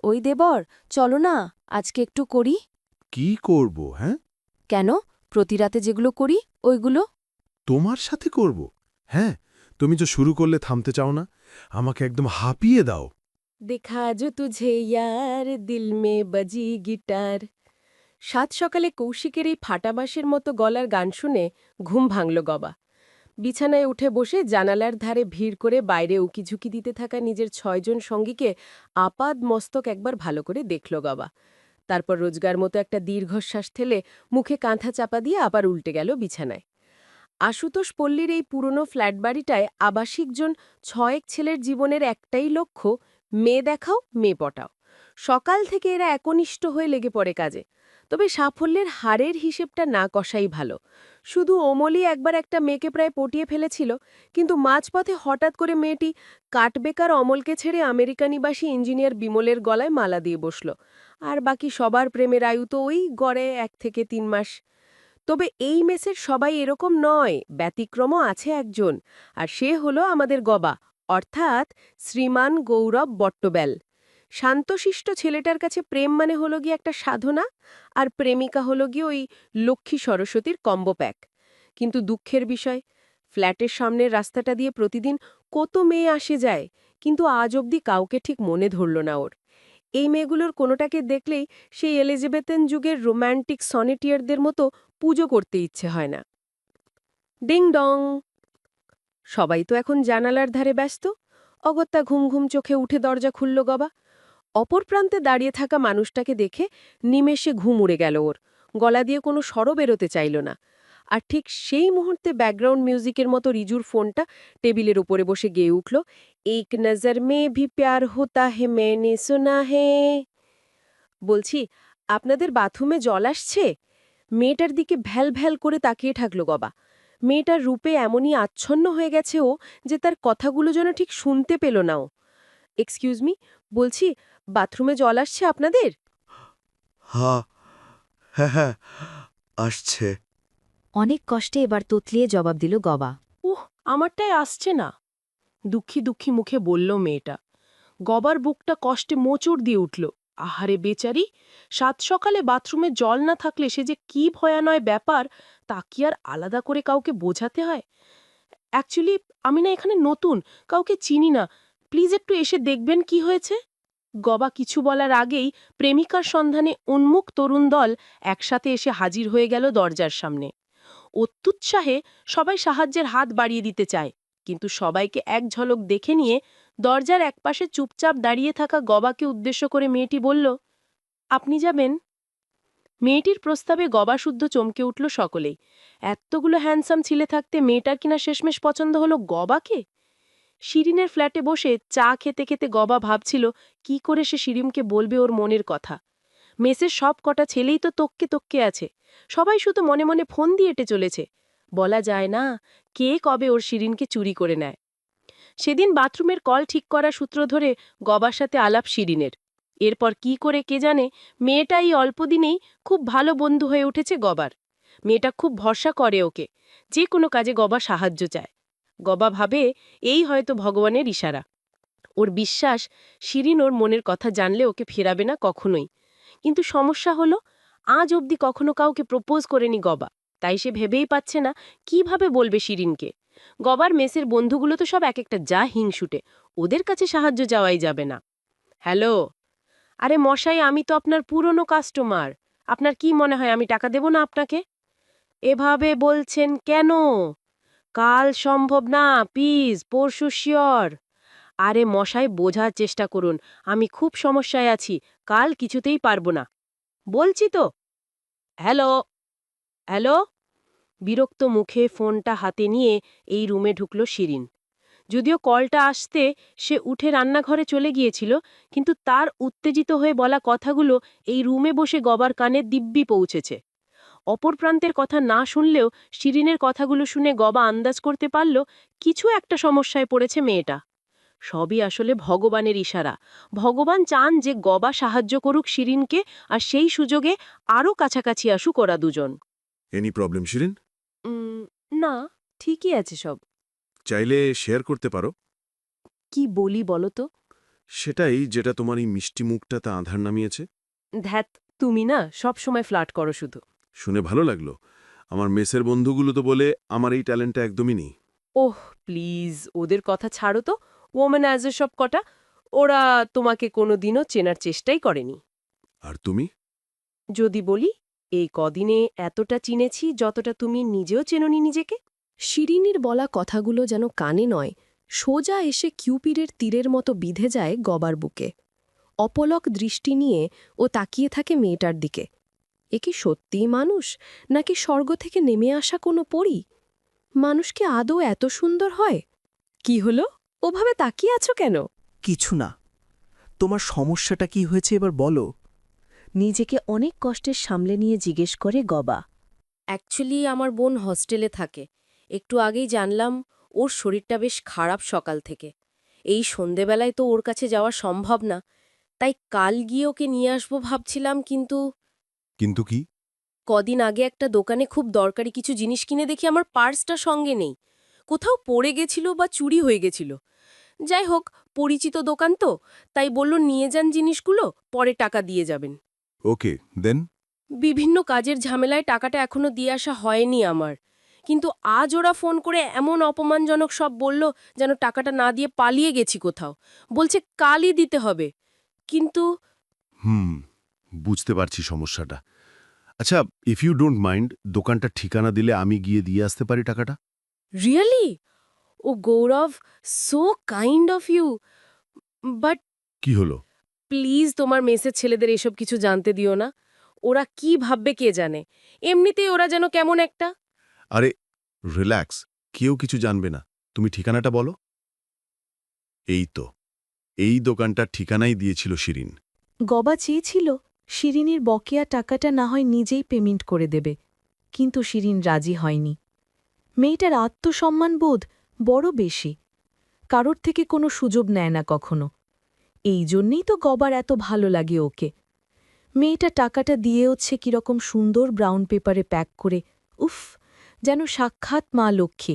ওই দেবর, চলো না, আজকে একটু করি। কি করব? হ্যাঁ, কেন? প্রতি রাতে যেগুলো করি ওইগুলো। তোমার সাথে করব? হ্যাঁ, তুমি তো শুরু করলে থামতে চাও না। আমাকে একদম হাঁপিয়ে দাও। দেখা जो तुझे यार दिल में बजी গিটার। সাত সকালে কৌশিকের এই ফাটাবাঁশের মতো গলার গান শুনে ঘুম ভাঙল গবা। বিছানায় উঠে বসে জানালার ধারে ভিড় করে বাইরে উকিঝুঁকি দিতে থাকা নিজের ৬ জন সঙ্গীকে আপাদ মস্তক একবার ভালো করে দেখল গবা। তারপর রোজগার মতো একটা দীর্ঘশ্বাস ঠেলে মুখে কাঁথা চাপা দিয়ে আবার উল্টে গেল বিছানায়। আশুতোষ পল্লীর এই পুরনো ফ্ল্যাট বাড়িটায় আবাসিকজন ৬ ছেলের জীবনের একটাই লক্ষ্য, মেয়ে দেখাও, মেয়ে পটাও। সকাল থেকে এরা একনিষ্ঠ হয়ে লেগে পড়ে কাজে। তবে সাফল্যের হারের হিসেবটা না কষাই ভালো। শুধু ওমলি একবার একটা মেয়েকে প্রায় পটিয়ে ফেলেছিল, কিন্তু মাঝপথে হঠাৎ করে মেয়েটি কাঠবেকার অমলকে ছেড়ে আমেরিকানিবাসী ইঞ্জিনিয়ার বিমলের গলায় মালা দিয়ে বসল। আর বাকি সবার প্রেমের আয়ু তো ওই গড়ে ১ থেকে ৩ মাস। তবে এই মেসের সবাই এরকম নয়, ব্যতিক্রমও আছে একজন, আর সে হলো আমাদের গবা, অর্থাৎ শ্রীমান গৌরব বট্টবেল। শান্তশিষ্ট ছেলেটার কাছে প্রেম মানে হলো গিয়ে একটা সাধনা, আর প্রেমিকা হলো গিয়ে ওই লক্ষ্মী সরস্বতীর কম্বো প্যাক। কিন্তু দুঃখের বিষয়, ফ্ল্যাটের সামনের রাস্তাটা দিয়ে প্রতিদিন কত মেয়ে আসে যায়, কিন্তু আজ অবধি কাউকে ঠিক মনে ধরল না ওর। এই মেয়েগুলোর কোনোটাকে দেখলেই সেই এলিজাবেথেন যুগের রোম্যান্টিক সনেটিয়ারদের মতো পুজো করতে ইচ্ছে হয় না। Ding dong. সবাই তো এখন জানালার ধারে ব্যস্ত। অগত্যা ঘুম ঘুম চোখে উঠে দরজা খুলল গবা। অপর প্রান্তে দাঁড়িয়ে থাকা মানুষটাকে দেখে নিমেষে ঘুম উড়ে গেল ওর। গলা দিয়ে কোনো স্বরও বেরোতে চাইল না। আর ঠিক সেই মুহূর্তে ব্যাকগ্রাউন্ড মিউজিকের মতো রিজুর ফোনটা টেবিলের ওপরে বসে গেয়ে উঠল, এক নজর মে ভি প্যার হোতা হে मैंने सुना है। বলছি, আপনাদের বাথরুমে জল আসছে? মেয়েটার দিকে ভ্যাল ভ্যাল করে তাকিয়ে থাকল গবা। মেয়েটার রূপে এমনই আচ্ছন্ন হয়ে গেছে ও, যে তার কথাগুলো যেন ঠিক শুনতে পেল না ও। এক্সকিউজ মি, বলছি, বাথরুমে জল আসছে আপনাদের? হ্যাঁ, হ্যাঁ হ্যাঁ, আসছে। অনেক কষ্টে এবার তোতলিয়ে জবাব দিল গবা। উহ, আমারটাই আসছে না। দুঃখী দুঃখী মুখে বলল মেয়েটা। গবার বুকটা কষ্টে মোচড় দিয়ে উঠল। আহারে বেচারি, সাত সকালে বাথরুমে জল না থাকলে সে যে কি ভয়ানয় ব্যাপার, তা কি আর আলাদা করে কাউকে বোঝাতে হয়? অ্যাকচুয়ালি আমি না এখানে নতুন, কাউকে চিনি না, প্লিজ একটু এসে দেখবেন কি হয়েছে। গবা কিছু বলার আগেই প্রেমিকার সন্ধানে উন্মুখ তরুণ দল একসাথে এসে হাজির হয়ে গেল দরজার সামনে। অত্যুৎসাহে সবাই সাহায্যের হাত বাড়িয়ে দিতে চায়, কিন্তু সবাইকে এক ঝলক দেখে নিয়ে দরজার একপাশে চুপচাপ দাঁড়িয়ে থাকা গবাকে উদ্দেশ্য করে মেয়েটি বলল, আপনি যাবেন? মেয়েটির প্রস্তাবে গবাশুদ্ধ চমকে উঠল সকলেই। এতগুলো হ্যান্ডসাম ছেলে থাকতে মেয়েটার কিনা শেষমেশ পছন্দ হলো গবাকে। শিরিনের ফ্ল্যাটে বসে চা খেতে খেতে গবা ভাবছিল কি করে সে শিরিমকে বলবে ওর মনের কথা। মেসের সব কটা ছেলেই তো তককে তককে আছে, সবাই শুধু মনে মনে ফোন দিয়ে এঁটে চলেছে। বলা যায় না কে কবে ওর শিরিনকে চুরি করে নেয়। সেদিন বাথরুমের কল ঠিক করার সূত্র ধরে গবার সাথে আলাপ শিরিনের। এরপর কি করে কে জানে, মেয়েটা এই অল্প দিনেই খুব ভালো বন্ধু হয়ে উঠেছে গবার। মেয়েটা খুব ভরসা করে ওকে, যে কোনো কাজে গবা সাহায্য চায়। গবা ভাবে এই হয়তো ভগবানের ইশারা। ওর বিশ্বাস শিরিন ওর মনের কথা জানলে ওকে ফেরাবে না কখনোই। কিন্তু সমস্যা হলো, আজ অবধি কখনো কাউকে প্রপোজ করেনি গবা, তাই সে ভেবেই পাচ্ছে না কিভাবে বলবে শিরিনকে। গবার মেসের বন্ধুগুলো তো সব এক একটা যা হিংসুটে, ওদের কাছে সাহায্য যাওয়াই যাবে না। হ্যালো, আরে মশাই, আমি তো আপনার পুরনো কাস্টমার। আপনার কি মনে হয় আমি টাকা দেব না আপনাকে? এভাবে বলছেন কেন? কাল সম্ভব না, প্লিজ পরশু শিওর। আরে মশাই, বোঝার চেষ্টা করুন, আমি খুব সমস্যায় আছি, কাল কিছুতেই পারবো না। বলছি তো। Hello, hello. বিরক্ত মুখে ফোনটা হাতে নিয়ে এই রুমে ঢুকল শিরিন। যদিও কলটা আসতে সে উঠে রান্নাঘরে চলে গিয়েছিল, কিন্তু তার উত্তেজিত হয়ে বলা কথাগুলো এই রুমে বসে গবার কানে দিব্যি পৌঁছেছে। অপর প্রান্তের কথা না শুনলেও শিরিনের কথাগুলো শুনে গবা আন্দাজ করতে পারল কিছু একটা সমস্যায় পড়েছে মেয়েটা। সবই আসলে ভগবানের ইশারা। ভগবান চান যে গবা সাহায্য করুক শিরিনকে, আর সেই সুযোগে আরও কাছাকাছি আসুক ওরা দুজন। Any problem Shirin? না, ঠিকই আছে সব। চাইলে শেয়ার করতে পারো। কি বলি বলো তো? সেটাই, যেটা তোমার এই মিষ্টি মুখটাতে আঁধার নামিয়েছে। ধ্যাত, তুমি না সব সময় ফ্লার্ট করো শুধু। শুনে ভালো লাগলো। আমার মেসের বন্ধুগুলো তো বলে আমার এই ট্যালেন্টটা একদমই নেই। ওহ প্লিজ, ওদের কথা ছাড়ো তো। ওমেন অ্যাজ এ সব কটা, ওরা তোমাকে কোনোদিনও চেনার চেষ্টাই করেনি। আর তুমি? যদি বলি, এই কদিনে এতটা চিনেছি যতটা তুমি নিজেও চেনোনি নিজেকে। শিরিনীর বলা কথাগুলো যেন কানে নয়, সোজা এসে কিউপিডের তীরের মতো বিঁধে যায় গবার বুকে। অপলক দৃষ্টি নিয়ে ও তাকিয়ে থাকে মেয়েটার দিকে। এ কি সত্যিই মানুষ, নাকি স্বর্গ থেকে নেমে আসা কোনো পরী? মানুষ কি আদৌ এত সুন্দর হয়? কি হলো, ওভাবে তাকিয়ে আছো কেন? কিছু না। তোমার সমস্যাটা কি হয়েছে এবার বলো। নিজেকে অনেক কষ্টের সামলে নিয়ে জিজ্ঞেস করে গবা। অ্যাকচুয়ালি আমার বোন হস্টেলে থাকে। একটু আগেই জানলাম ওর শরীরটা বেশ খারাপ সকাল থেকে। এই সন্ধেবেলায় তো ওর কাছে যাওয়া সম্ভব না, তাই কাল গিয়ে ওকে নিয়ে আসবো ভাবছিলাম, কিন্তু কিন্তু কি? কদিন আগে একটা দোকানে খুব দরকারি কিছু জিনিস কিনে দেখি আমার পার্সটা সঙ্গে নেই। কোথাও পড়ে গেছিল বা চুরি হয়ে গেছিল। যাই হোক, পরিচিত দোকান তো, তাই বলল নিয়ে যান জিনিসগুলো, পরে টাকা দিয়ে যাবেন। ওকে, দেন? বিভিন্ন কাজের ঝামেলায় টাকাটা এখনো দিয়ে আসা হয়নি আমার। কিন্তু আজ ওরা ফোন করে এমন অপমানজনক সব বলল, যেন টাকাটা না দিয়ে পালিয়ে গেছি কোথাও। বলছে কালই দিতে হবে। কিন্তু বুঝতে পারছি সমস্যাটা। আচ্ছা, ইফ ইউ ডোন্ট মাইন্ড, দোকানটার ঠিকানা দিলে আমি গিয়ে দিয়ে আসতে পারি টাকাটা। রিয়েলি? ও Gaurav, so kind of you. But কি হলো? প্লিজ তোমার মেসের ছেলেদের এসব কিছু জানতে দিও না। ওরা কি ভাববে কে জানে। এমনিতেই ওরা যেন কেমন একটা। আরে রিল্যাক্স, কেউ কিছু জানবে না। তুমি ঠিকানাটা বলো। এই তো, এই দোকানটার ঠিকানাই দিয়েছিল শিরিন। গবা চেয়েছিল শিরিনের বকেয়া টাকাটা না হয় নিজেই পেমেন্ট করে দেবে, কিন্তু শিরিন রাজি হয়নি। মেয়েটার আত্মসম্মানবোধ বড় বেশি, কারোর থেকে কোনো সুযোগ নেয় না কখনো। এই জন্যেই তো গবার এত ভালো লাগে ওকে। মেয়েটা টাকাটা দিয়ে হচ্ছে কিরকম সুন্দর ব্রাউন পেপারে প্যাক করে, উফ, যেন সাক্ষাৎ মা লক্ষ্মী।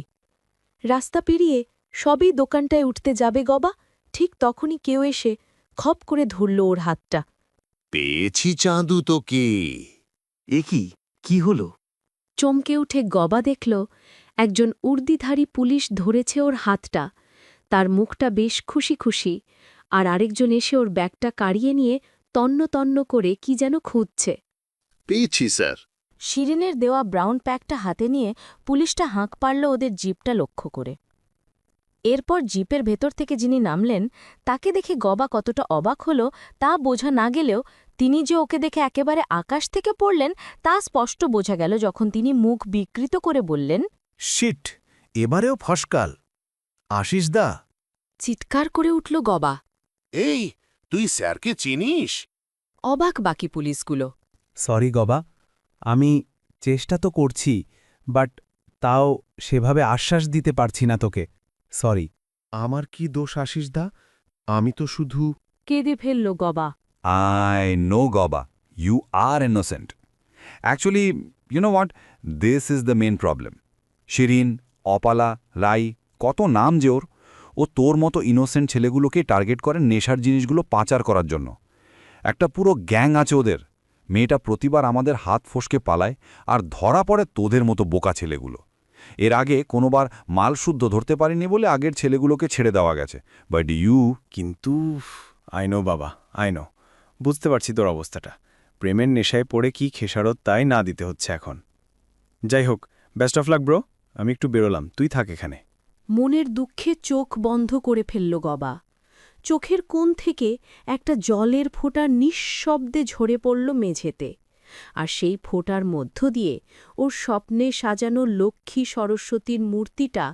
রাস্তা পেরিয়ে সবই দোকানটায় উঠতে যাবে গবা, ঠিক তখনই কেউ এসে খপ করে ধরল ওর হাতটা। পেয়েছি চাঁদু তোকে। এ কি হলো? চমকে উঠে গবা দেখল একজন উর্দিধারী পুলিশ ধরেছে ওর হাতটা। তার মুখটা বেশ খুশি খুশি, আর আরেকজন এসে ওর ব্যাগটা কাড়িয়ে নিয়ে তন্ন তন্ন করে কি যেন খুঁজছে। পেয়েছি স্যার। শিরিনের দেওয়া ব্রাউন প্যাকটা হাতে নিয়ে পুলিশটা হাঁক পারল ওদের জিপটা লক্ষ্য করে। এরপর জিপের ভেতর থেকে যিনি নামলেন তাকে দেখে গবা কতটা অবাক হল তা বোঝা না গেলেও তিনি যে ওকে দেখে একেবারে আকাশ থেকে পড়লেন তা স্পষ্ট বোঝা গেল যখন তিনি মুখ বিকৃত করে বললেন, শিট, এবারেও ফসকাল। আশিস দা। চিৎকার করে উঠল গবা। এই, তুই স্যারকে চিনিস? অবাক বাকি পুলিশগুলো। সরি গবা, আমি চেষ্টা তো করছি, বাট তাও সেভাবে আশ্বাস দিতে পারছি না তোকে। সরি। আমার কি দোষ আশিস দা? আমি তো শুধু... কেঁদে ফেলল গবা। I know, Goba. You are innocent. Actually, you know what? This is the main problem. Shirin, Apala, রাই, কত নাম যে ওর। ও তোর মতো ইনোসেন্ট ছেলেগুলোকে টার্গেট করে নেশার জিনিসগুলো পাচার করার জন্য। একটা পুরো গ্যাং আছে ওদের। মেয়েটা প্রতিবার আমাদের হাত ফসকে পালায়, আর ধরা পড়ে তোদের মতো বোকা ছেলেগুলো। এর আগে কোনোবার মালশুদ্ধ ধরতে পারিনি বলে আগের ছেলেগুলোকে ছেড়ে দেওয়া গেছে। বাট ইউ... কিন্তু আইনো বাবা, আইনো। বুঝতে পারছি তোর অবস্থাটা। প্রেমের নেশায় পড়ে কি খেসারত তাই না দিতে হচ্ছে এখন। যাই হোক, বেস্ট অফ লাক ব্রো। আমি একটু বেরোলাম, তুই থাক এখানে। মনের দুঃখে চোখ বন্ধ করে ফেলল গবা। চোখের কোণ থেকে একটা জলের ফোঁটা নিঃশব্দে ঝরে পড়ল মেঝেতে, আর সেই ফোঁটার মধ্য দিয়ে ওর স্বপ্নে সাজানো লক্ষ্মী সরস্বতীর মূর্তিটা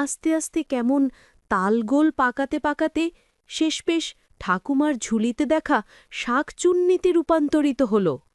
আস্তে আস্তে কেমন তালগোল পাকাতে পাকাতে শেষপেশ ঠাকুমার ঝুলিতে দেখা শাকচুন্নিতে রূপান্তরিত হল।